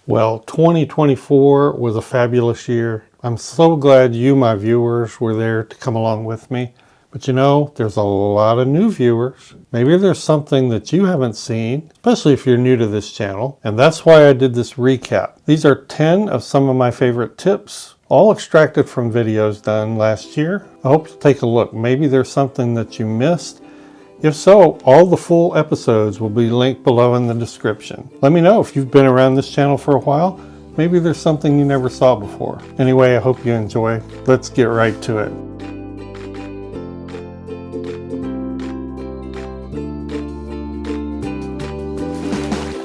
Well, 2024 was a fabulous year. I'm so glad you, my viewers, were there to come along with me. But you know, there's a lot of new viewers. Maybe there's something that you haven't seen, especially if you're new to this channel. And that's why I did this recap. These are 10 of some of my favorite tips, all extracted from videos done last year. I hope you'll take a look. Maybe there's something that you missed. If so, all the full episodes will be linked below in the description. Let me know if you've been around this channel for a while. Maybe there's something you never saw before. Anyway, I hope you enjoy. Let's get right to it.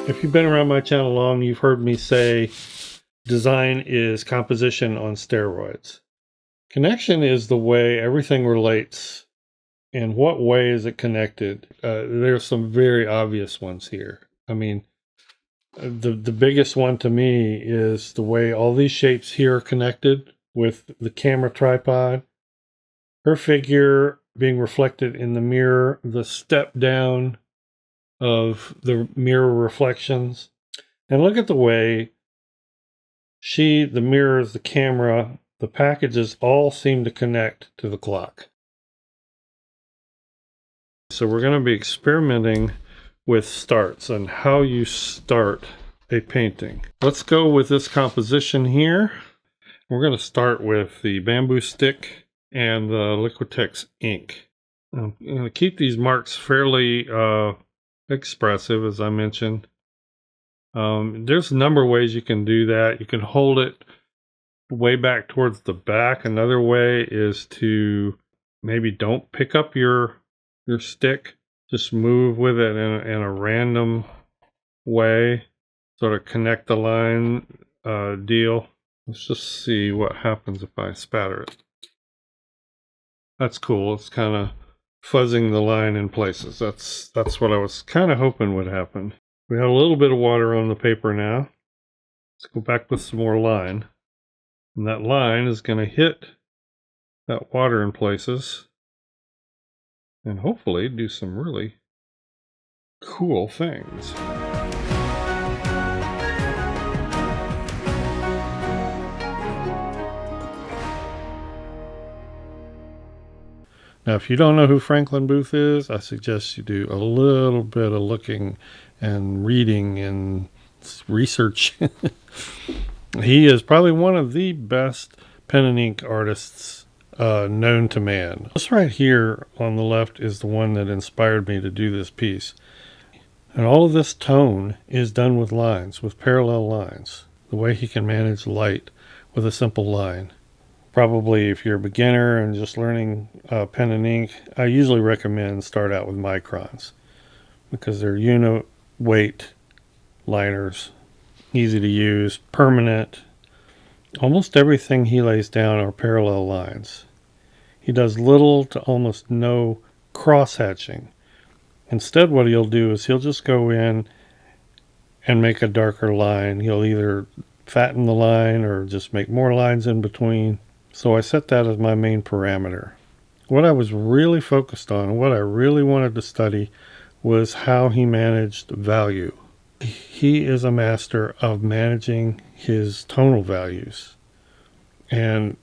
If you've been around my channel long, you've heard me say design is composition on steroids. Connection is the way everything relates. In what way is it connected? There's some very obvious ones here. I mean, the biggest one to me is the way all these shapes here are connected with the camera tripod, her figure being reflected in the mirror, the step down of the mirror reflections. And look at the way the mirrors, the camera, the packages all seem to connect to the clock. So we're going to be experimenting with starts and how you start a painting. Let's go with this composition here. We're going to start with the bamboo stick and the Liquitex ink. I'm going to keep these marks fairly expressive, as I mentioned. There's a number of ways you can do that. You can hold it way back towards the back. Another way is to maybe don't pick up your stick, just move with it in a random way, sort of connect the line deal. Let's just see what happens if I spatter it. That's cool. It's kind of fuzzing the line in places. That's what I was kind of hoping would happen. We have a little bit of water on the paper now. Let's go back with some more line. And that line is going to hit that water in places and hopefully do some really cool things. Now, if you don't know who Franklin Booth is, I suggest you do a little bit of looking and reading and research. He is probably one of the best pen and ink artists known to man. This right here on the left is the one that inspired me to do this piece. And all of this tone is done with lines, with parallel lines. The way he can manage light with a simple line. Probably if you're a beginner and just learning pen and ink, I usually recommend start out with microns because they're unit weight liners, easy to use, permanent. Almost everything he lays down are parallel lines. He does little to almost no cross-hatching. Instead, what he'll do is he'll just go in and make a darker line. He'll either fatten the line or just make more lines in between. So I set that as my main parameter. What I was really focused on, what I really wanted to study, was how he managed value. He is a master of managing his tonal values and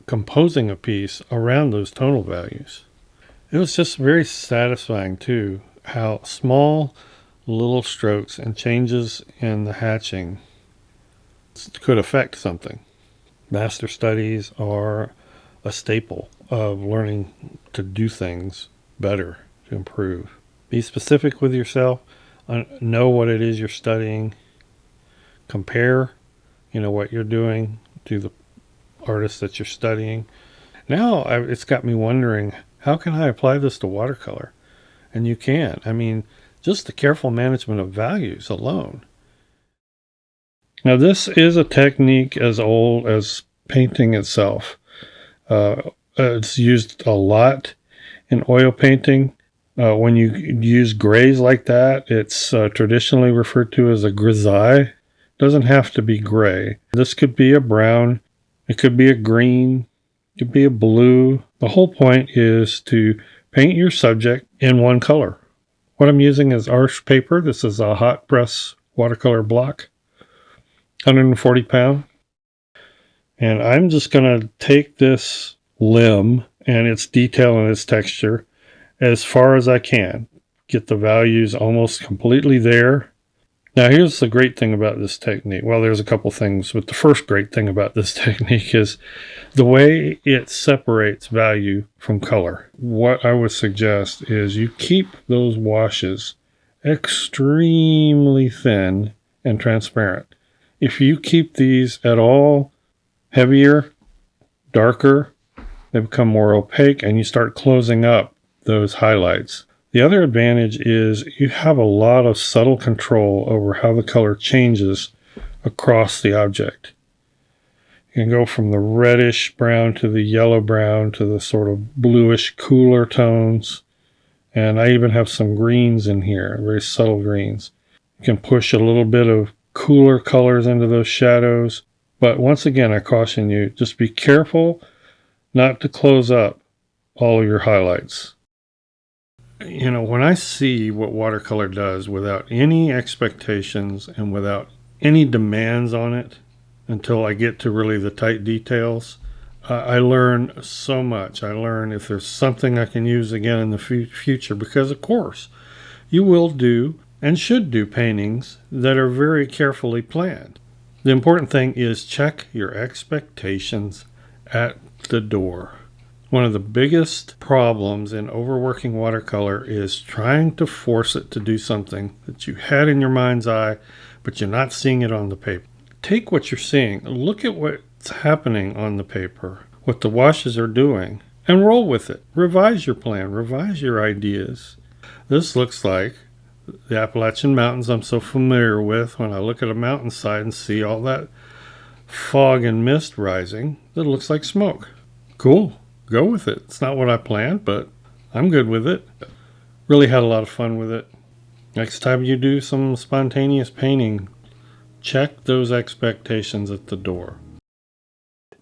composing a piece around those tonal values. It was just very satisfying too, how small little strokes and changes in the hatching could affect something. Master studies are a staple of learning to do things better, to improve. Be specific with yourself. Know what it is you're studying. Compare, what you're doing to the artist that you're studying. Now it's got me wondering, how can I apply this to watercolor? And you can. I mean, just the careful management of values alone. Now this is a technique as old as painting itself. It's used a lot in oil painting. When you use grays like that, it's traditionally referred to as a grisaille. It doesn't have to be gray. This could be a brown, it could be a green, it could be a blue. The whole point is to paint your subject in one color. What I'm using is Arches paper. This is a hot press watercolor block. 140 pound. And I'm just going to take this limb and its detail and its texture as far as I can. Get the values almost completely there. Now, here's the great thing about this technique. Well, there's a couple things, but the first great thing about this technique is the way it separates value from color. What I would suggest is you keep those washes extremely thin and transparent. If you keep these at all heavier, darker, they become more opaque and you start closing up those highlights. The other advantage is you have a lot of subtle control over how the color changes across the object. You can go from the reddish brown to the yellow brown to the sort of bluish cooler tones. And I even have some greens in here, very subtle greens. You can push a little bit of cooler colors into those shadows. But once again, I caution you, just be careful not to close up all of your highlights. You know, when I see what watercolor does without any expectations and without any demands on it until I get to really the tight details, I learn so much. I learn if there's something I can use again in the future, because of course you will do and should do paintings that are very carefully planned. The important thing is check your expectations at the door. One of the biggest problems in overworking watercolor is trying to force it to do something that you had in your mind's eye, but you're not seeing it on the paper. Take what you're seeing, look at what's happening on the paper, what the washes are doing, and roll with it. Revise your plan, revise your ideas. This looks like the Appalachian Mountains I'm so familiar with. When I look at a mountainside and see all that fog and mist rising, it looks like smoke. Cool, go with it. It's not what I planned, but I'm good with it. Really had a lot of fun with it. Next time you do some spontaneous painting, check those expectations at the door.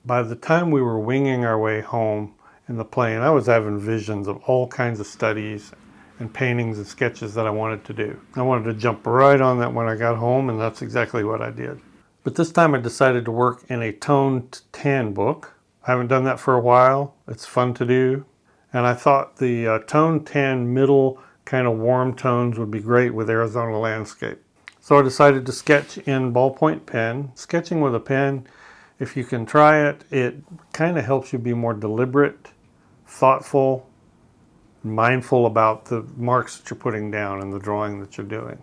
By the time we were winging our way home in the plane, I was having visions of all kinds of studies and paintings and sketches that I wanted to do. I wanted to jump right on that when I got home, and that's exactly what I did. But this time I decided to work in a toned tan book. I haven't done that for a while. It's fun to do. And I thought the toned tan middle kind of warm tones would be great with Arizona landscape. So I decided to sketch in ballpoint pen. Sketching with a pen, if you can try it, it kind of helps you be more deliberate, thoughtful, mindful about the marks that you're putting down and the drawing that you're doing.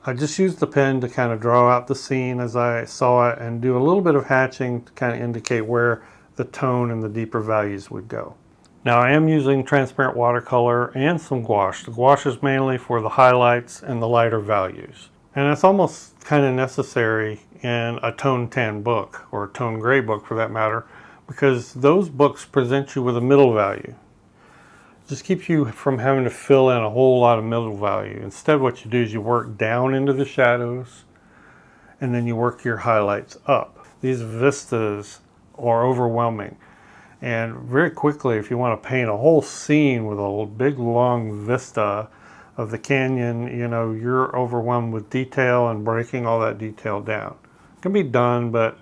I just used the pen to kind of draw out the scene as I saw it and do a little bit of hatching to kind of indicate where the tone and the deeper values would go. Now I am using transparent watercolor and some gouache. The gouache is mainly for the highlights and the lighter values. And it's almost kind of necessary in a tone tan book, or a tone gray book for that matter, because those books present you with a middle value. It just keeps you from having to fill in a whole lot of middle value. Instead, what you do is you work down into the shadows and then you work your highlights up. These vistas are overwhelming. And very quickly, if you want to paint a whole scene with a big long vista of the canyon, you know, you're overwhelmed with detail and breaking all that detail down. It can be done, but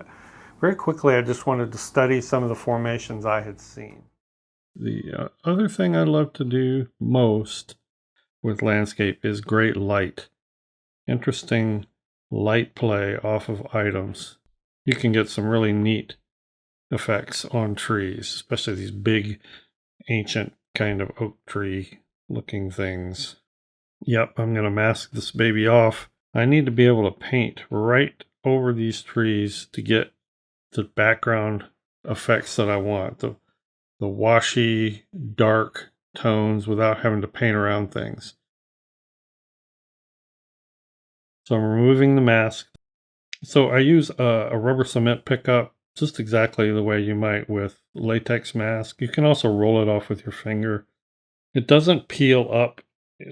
very quickly I just wanted to study some of the formations I had seen. The other thing I love to do most with landscape is great light. Interesting light play off of items. You can get some really neat effects on trees, especially these big ancient kind of oak tree looking things. Yep, I'm going to mask this baby off. I need to be able to paint right over these trees to get the background effects that I want. The washy, dark tones without having to paint around things. So I'm removing the mask. So I use a rubber cement pickup, just exactly the way you might with latex mask. You can also roll it off with your finger. It doesn't peel up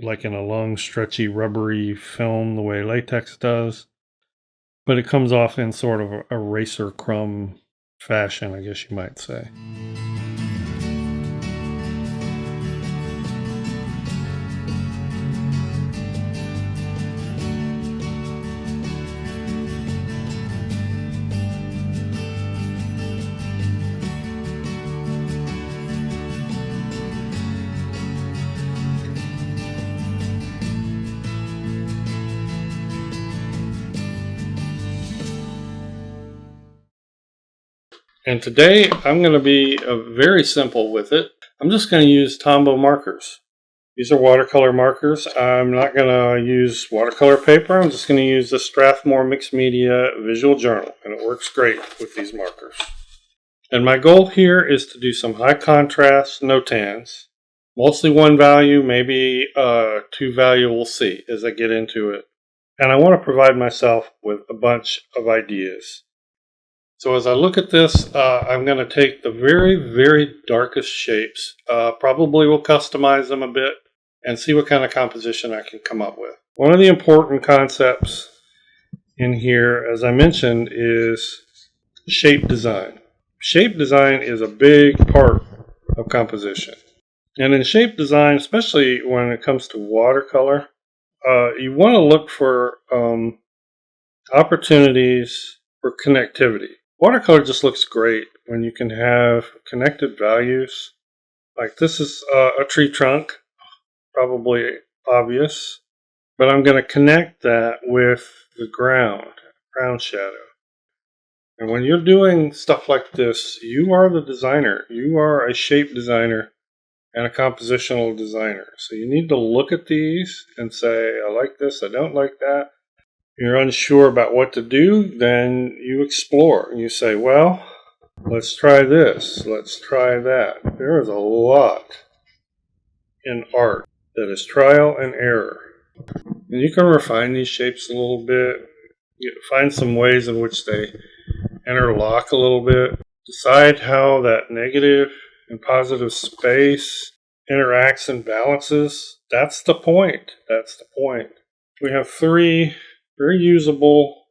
like in a long, stretchy, rubbery film the way latex does, but it comes off in sort of a eraser crumb fashion, I guess you might say. And today I'm going to be very simple with it. I'm just going to use Tombow markers. These are watercolor markers. I'm not going to use watercolor paper. I'm just going to use the Strathmore Mixed Media Visual Journal, and it works great with these markers. And my goal here is to do some high contrast no tans. Mostly one value, maybe two value, we'll see as I get into it. And I want to provide myself with a bunch of ideas. So as I look at this, I'm going to take the very, very darkest shapes. Probably will customize them a bit and see what kind of composition I can come up with. One of the important concepts in here, as I mentioned, is shape design. Shape design is a big part of composition. And in shape design, especially when it comes to watercolor, you want to look for opportunities for connectivity. Watercolor just looks great when you can have connected values. Like this is a tree trunk, probably obvious, but I'm going to connect that with the ground shadow. And when you're doing stuff like this, you are the designer. You are a shape designer and a compositional designer. So you need to look at these and say, I like this, I don't like that. You're unsure about what to do, then you explore. You say, well, let's try this, let's try that. There is a lot in art that is trial and error. And you can refine these shapes a little bit, find some ways in which they interlock a little bit, decide how that negative and positive space interacts and balances. That's the point. That's the point. We have three very usable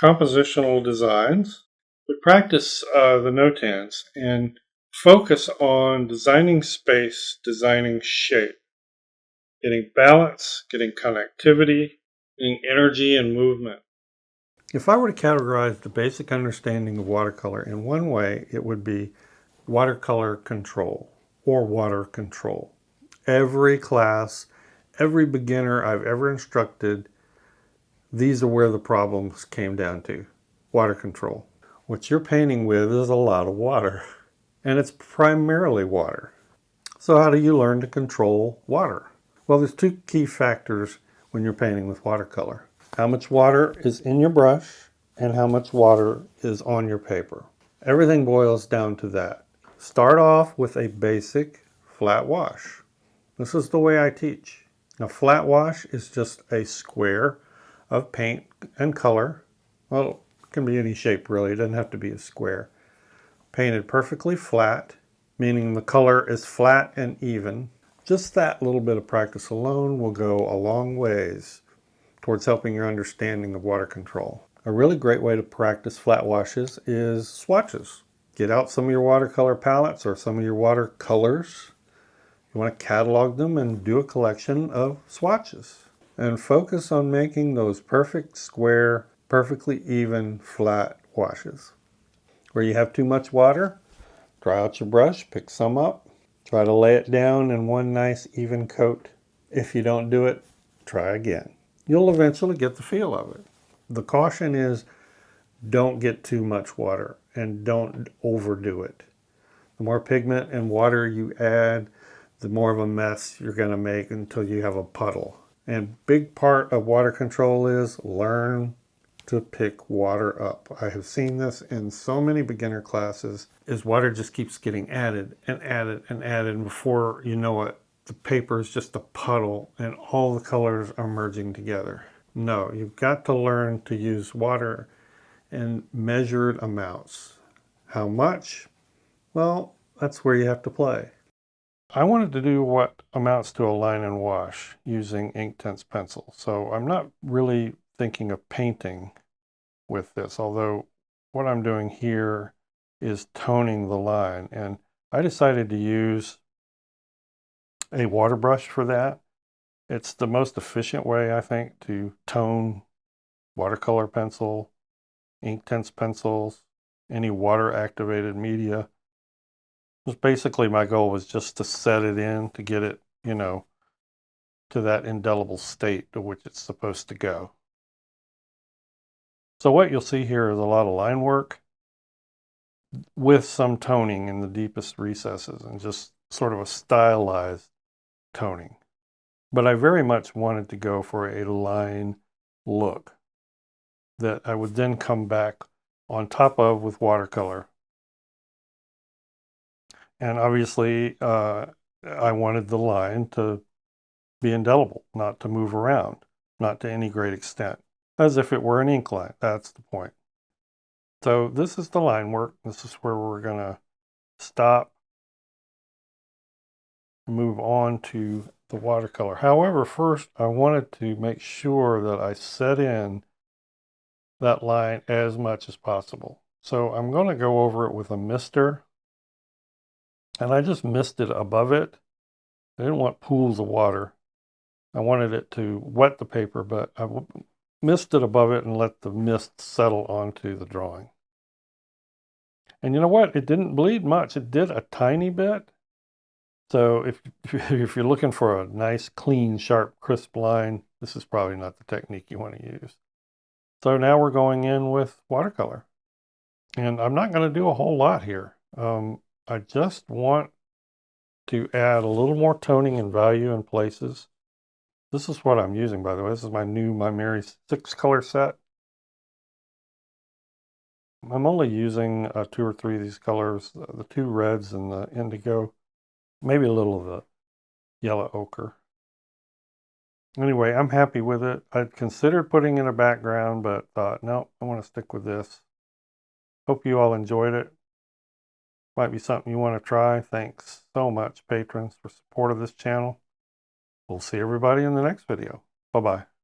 compositional designs. We practice the no-tans and focus on designing space, designing shape, getting balance, getting connectivity, getting energy and movement. If I were to categorize the basic understanding of watercolor in one way, it would be watercolor control or water control. Every class, every beginner I've ever instructed, these are where the problems came down to. Water control. What you're painting with is a lot of water, and it's primarily water. So how do you learn to control water? Well, there's two key factors when you're painting with watercolor. How much water is in your brush and how much water is on your paper. Everything boils down to that. Start off with a basic flat wash. This is the way I teach. Now, flat wash is just a square of paint and color. Well, it can be any shape really, it doesn't have to be a square. Painted perfectly flat, meaning the color is flat and even. Just that little bit of practice alone will go a long ways towards helping your understanding of water control. A really great way to practice flat washes is swatches. Get out some of your watercolor palettes or some of your watercolors. You want to catalog them and do a collection of swatches. And focus on making those perfect square, perfectly even flat washes. Where you have too much water, dry out your brush, pick some up, try to lay it down in one nice even coat. If you don't do it, try again. You'll eventually get the feel of it. The caution is don't get too much water and don't overdo it. The more pigment and water you add, the more of a mess you're going to make until you have a puddle. And big part of water control is learn to pick water up. I have seen this in so many beginner classes, is water just keeps getting added and added and added, and before you know it, the paper is just a puddle and all the colors are merging together. No, you've got to learn to use water in measured amounts. How much? Well, that's where you have to play. I wanted to do what amounts to a line and wash using Inktense pencil. So I'm not really thinking of painting with this, although what I'm doing here is toning the line. And I decided to use a water brush for that. It's the most efficient way, I think, to tone watercolor pencil, Inktense pencils, any water activated media. Basically my goal was just to set it in to get it, to that indelible state to which it's supposed to go. So what you'll see here is a lot of line work. with some toning in the deepest recesses and just sort of a stylized toning. But I very much wanted to go for a line look that I would then come back on top of with watercolor. And obviously, I wanted the line to be indelible, not to move around, not to any great extent, as if it were an ink line. That's the point. So this is the line work. This is where we're going to stop and move on to the watercolor. However, first I wanted to make sure that I set in that line as much as possible. So I'm going to go over it with a mister, and I just misted above it. I didn't want pools of water. I wanted it to wet the paper, but I misted above it and let the mist settle onto the drawing. And you know what? It didn't bleed much. It did a tiny bit. So if you're looking for a nice, clean, sharp, crisp line, this is probably not the technique you want to use. So now we're going in with watercolor. And I'm not going to do a whole lot here. I just want to add a little more toning and value in places. This is what I'm using, by the way. This is my new Maimeriblu 6-color set. I'm only using 2 or 3 of these colors, the 2 reds and the indigo, maybe a little of the yellow ochre. Anyway, I'm happy with it. I'd considered putting in a background, but thought, no, I want to stick with this. Hope you all enjoyed it. Might be something you want to try. Thanks so much, patrons, for support of this channel. We'll see everybody in the next video. Bye-bye.